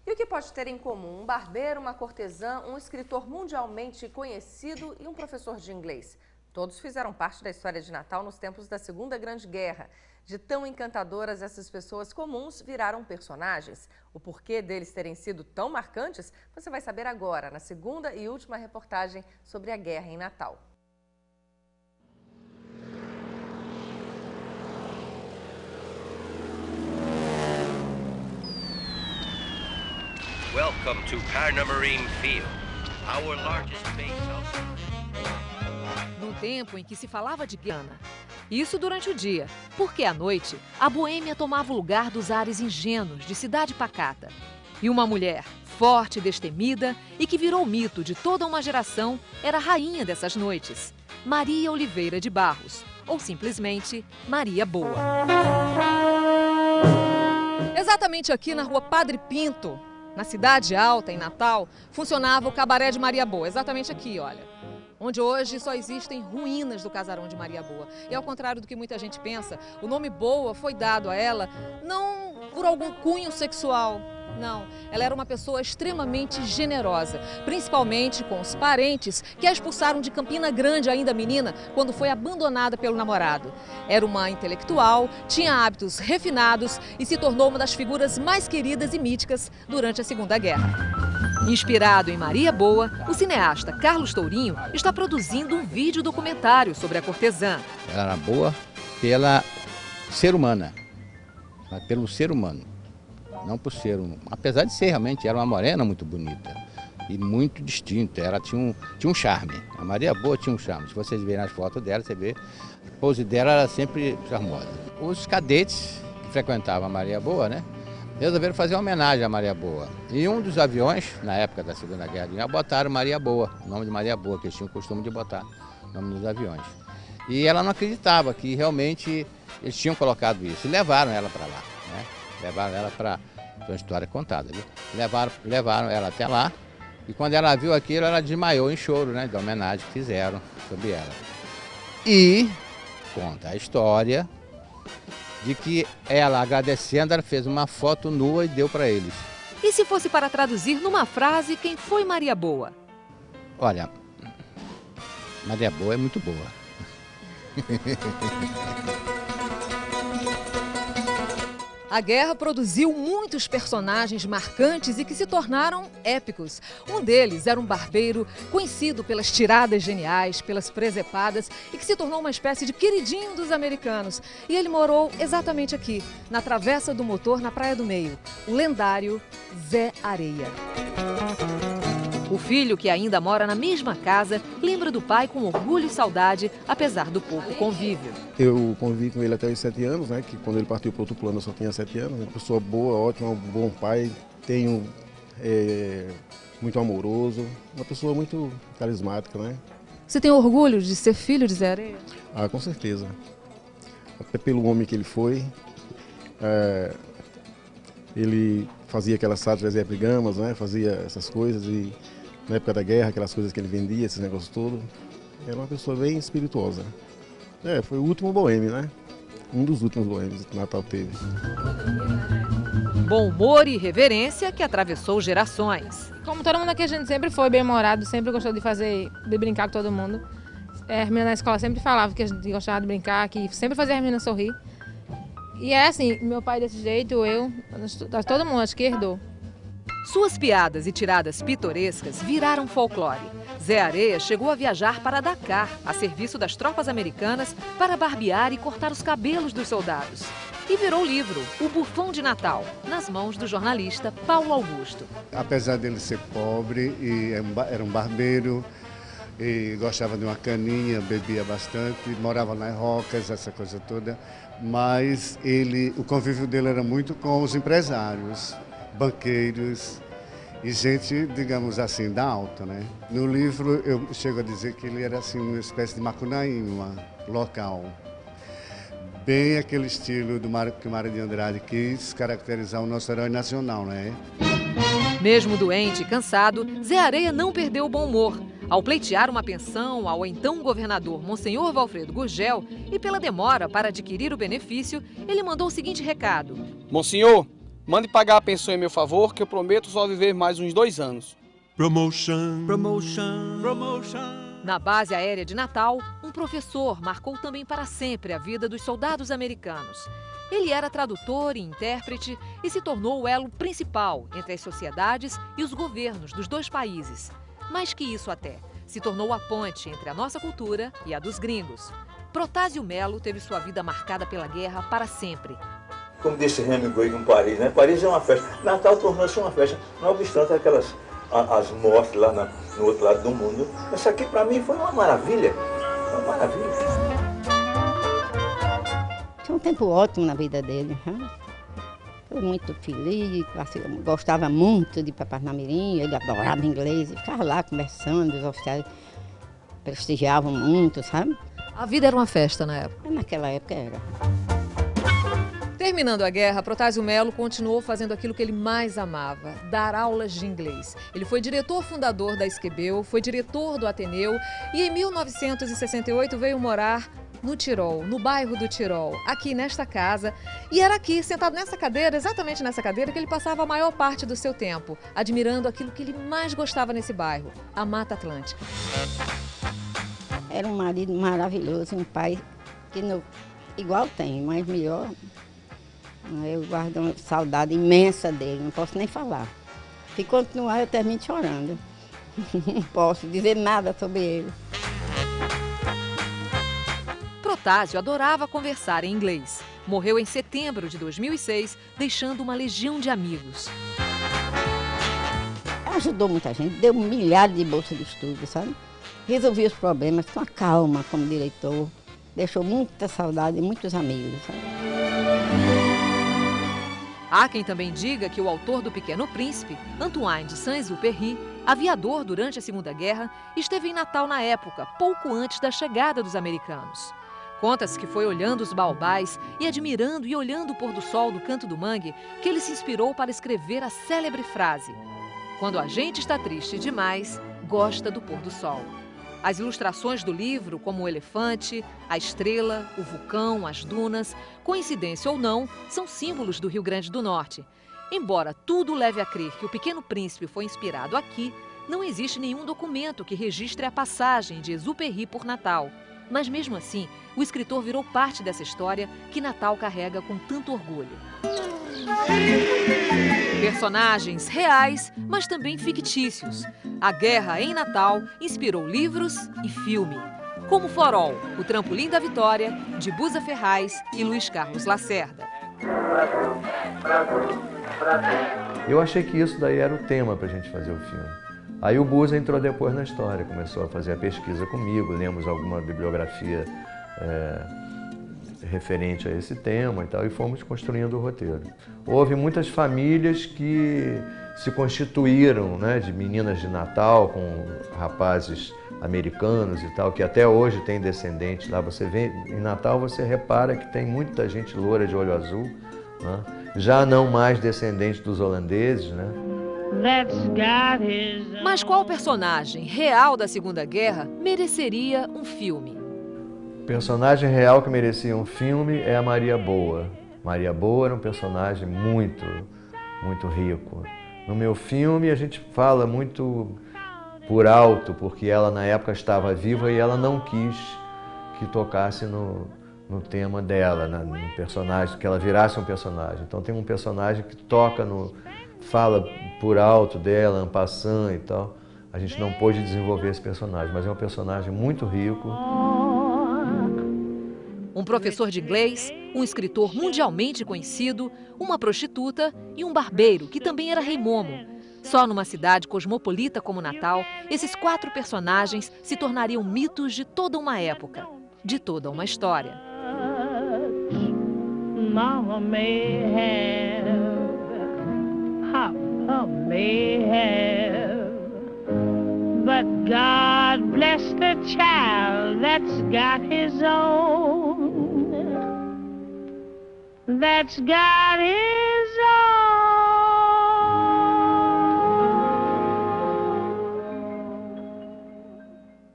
E o que pode ter em comum um barbeiro, uma cortesã, um escritor mundialmente conhecido e um professor de inglês? Todos fizeram parte da história de Natal nos tempos da Segunda Grande Guerra. De tão encantadoras, essas pessoas comuns viraram personagens. O porquê deles terem sido tão marcantes, você vai saber agora, na segunda e última reportagem sobre a guerra em Natal. Welcome to Parnammarine Field, our largest base house. Num tempo em que se falava de guerra, isso durante o dia, porque à noite a boêmia tomava o lugar dos ares ingênuos de cidade pacata. E uma mulher forte e destemida e que virou mito de toda uma geração era a rainha dessas noites, Maria Oliveira de Barros, ou simplesmente Maria Boa. Exatamente aqui na rua Padre Pinto, na Cidade Alta, em Natal, funcionava o Cabaré de Maria Boa, exatamente aqui, olha. Onde hoje só existem ruínas do casarão de Maria Boa. E ao contrário do que muita gente pensa, o nome Boa foi dado a ela não por algum cunho sexual. Não, ela era uma pessoa extremamente generosa, principalmente com os parentes que a expulsaram de Campina Grande, ainda menina, quando foi abandonada pelo namorado. Era uma intelectual, tinha hábitos refinados e se tornou uma das figuras mais queridas e míticas durante a Segunda Guerra. Inspirado em Maria Boa, o cineasta Carlos Tourinho está produzindo um vídeo documentário sobre a cortesã. Ela era boa pela ser humana, pelo ser humano. Não por ser apesar de ser realmente, era uma morena muito bonita e muito distinta, ela tinha um charme. A Maria Boa tinha um charme, se vocês verem as fotos dela, você vê, a pose dela era sempre charmosa. Os cadetes que frequentavam a Maria Boa, né, resolveram fazer uma homenagem à Maria Boa. E um dos aviões, na época da Segunda Guerra, botaram Maria Boa, o nome de Maria Boa, que eles tinham o costume de botar o nome dos aviões. E ela não acreditava que realmente eles tinham colocado isso, e levaram ela para lá, né? Levaram ela para uma história contada, viu? Levaram ela até lá e quando ela viu aquilo, ela desmaiou em choro, né? Da homenagem que fizeram sobre ela. E conta a história de que ela, agradecendo, ela fez uma foto nua e deu para eles. E se fosse para traduzir numa frase, quem foi Maria Boa? Olha, Maria Boa é muito boa. A guerra produziu muitos personagens marcantes e que se tornaram épicos. Um deles era um barbeiro conhecido pelas tiradas geniais, pelas presepadas e que se tornou uma espécie de queridinho dos americanos. E ele morou exatamente aqui, na Travessa do Motor, na Praia do Meio, o lendário Zé Areia. O filho, que ainda mora na mesma casa, lembra do pai com orgulho e saudade, apesar do pouco convívio. Eu convivi com ele até os 7 anos, né? Que quando ele partiu para outro plano eu só tinha 7 anos. Uma pessoa boa, ótima, um bom pai, muito amoroso, uma pessoa muito carismática, né? Você tem orgulho de ser filho de Zé Areia? Ah, com certeza. Até pelo homem que ele foi. Ele fazia aquelas sátiras e epigramas, né? Fazia essas coisas e na época da guerra, aquelas coisas que ele vendia, esses negócios todos. Era uma pessoa bem espirituosa. Foi o último boêmio, né? Um dos últimos boêmios que o Natal teve. Bom humor e reverência que atravessou gerações. Como todo mundo aqui, a gente sempre foi bem-humorado, sempre gostou de brincar com todo mundo. A Hermina na escola sempre falava que a gente gostava de brincar, que sempre fazia a Hermina sorrir. E é assim, meu pai desse jeito, todo mundo, acho que herdou. Suas piadas e tiradas pitorescas viraram folclore. Zé Areia chegou a viajar para Dakar, a serviço das tropas americanas, para barbear e cortar os cabelos dos soldados. E virou livro, O Bufão de Natal, nas mãos do jornalista Paulo Augusto. Apesar dele ser pobre, era um barbeiro, e gostava de uma caninha, bebia bastante, morava nas rocas, essa coisa toda, mas o convívio dele era muito com os empresários, banqueiros e gente, digamos assim, da alta, né? No livro eu chego a dizer que ele era assim uma espécie de macunaíma local. Bem aquele estilo que o Mário de Andrade quis caracterizar o nosso herói nacional, né? Mesmo doente e cansado, Zé Areia não perdeu o bom humor. Ao pleitear uma pensão ao então governador Monsenhor Valfredo Gurgel e pela demora para adquirir o benefício, ele mandou o seguinte recado. Monsenhor, Mande pagar a pensão em meu favor, que eu prometo só viver mais uns 2 anos. Promotion, promotion, promotion. Na base aérea de Natal, um professor marcou também para sempre a vida dos soldados americanos. Ele era tradutor e intérprete e se tornou o elo principal entre as sociedades e os governos dos 2 países. Mais que isso até, se tornou a ponte entre a nossa cultura e a dos gringos. Protásio Melo teve sua vida marcada pela guerra para sempre. Como disse Hemingway em Paris, né? Paris é uma festa. Natal tornou-se uma festa, não obstante as mortes lá no outro lado do mundo. Isso aqui para mim foi uma maravilha, uma maravilha. Foi um tempo ótimo na vida dele. Foi muito feliz, gostava muito de Parnamirim, ele adorava inglês, ficava lá conversando, os oficiais prestigiavam muito, sabe? A vida era uma festa na época? Naquela época era. Terminando a guerra, Protásio Melo continuou fazendo aquilo que ele mais amava, dar aulas de inglês. Ele foi diretor fundador da Esquebel, foi diretor do Ateneu e em 1968 veio morar no Tirol, no bairro do Tirol, aqui nesta casa. E era aqui, sentado nessa cadeira, exatamente nessa cadeira, que ele passava a maior parte do seu tempo, admirando aquilo que ele mais gostava nesse bairro, a Mata Atlântica. Era um marido maravilhoso, um pai que igual tem, mas melhor. Eu guardo uma saudade imensa dele, não posso nem falar. Se continuar, eu termino chorando. Não posso dizer nada sobre ele. Protásio adorava conversar em inglês. Morreu em setembro de 2006, deixando uma legião de amigos. Ajudou muita gente, deu milhares de bolsas de estudo, sabe? Resolvia os problemas com a calma como diretor. Deixou muita saudade e muitos amigos, sabe? Há quem também diga que o autor do Pequeno Príncipe, Antoine de Saint-Exupéry, aviador durante a Segunda Guerra, esteve em Natal na época, pouco antes da chegada dos americanos. Conta-se que foi olhando os baobás e admirando e olhando o pôr do sol do Canto do Mangue que ele se inspirou para escrever a célebre frase: "Quando a gente está triste demais, gosta do pôr do sol." As ilustrações do livro, como o elefante, a estrela, o vulcão, as dunas, coincidência ou não, são símbolos do Rio Grande do Norte. Embora tudo leve a crer que o Pequeno Príncipe foi inspirado aqui, não existe nenhum documento que registre a passagem de Exupéry por Natal. Mas mesmo assim, o escritor virou parte dessa história que Natal carrega com tanto orgulho. Personagens reais, mas também fictícios. A guerra em Natal inspirou livros e filme, como Forol, o Trampolim da Vitória, de Busa Ferraz e Luiz Carlos Lacerda. Eu achei que isso daí era o tema para a gente fazer o filme. Aí o Busa entrou depois na história, começou a fazer a pesquisa comigo, lemos alguma bibliografia referente a esse tema e tal, e fomos construindo o roteiro. Houve muitas famílias que se constituíram, né, de meninas de Natal com rapazes americanos e tal, que até hoje tem descendentes lá. Você vê, em Natal você repara que tem muita gente loura de olho azul, né? Já não mais descendentes dos holandeses, né? Mas qual personagem real da Segunda Guerra mereceria um filme? O personagem real que merecia um filme é a Maria Boa. Maria Boa era um personagem muito rico. No meu filme a gente fala muito por alto, porque ela na época estava viva e ela não quis que tocasse no tema dela, no personagem, que ela virasse um personagem. Então tem um personagem que toca fala por alto dela, en passant e tal. A gente não pôde desenvolver esse personagem, mas é um personagem muito rico. Um professor de inglês, um escritor mundialmente conhecido, uma prostituta e um barbeiro, que também era rei Momo. Só numa cidade cosmopolita como Natal, esses 4 personagens se tornariam mitos de toda uma época, de toda uma história. Mama may have, Papa may have, but God bless the child that's got his own, that's got his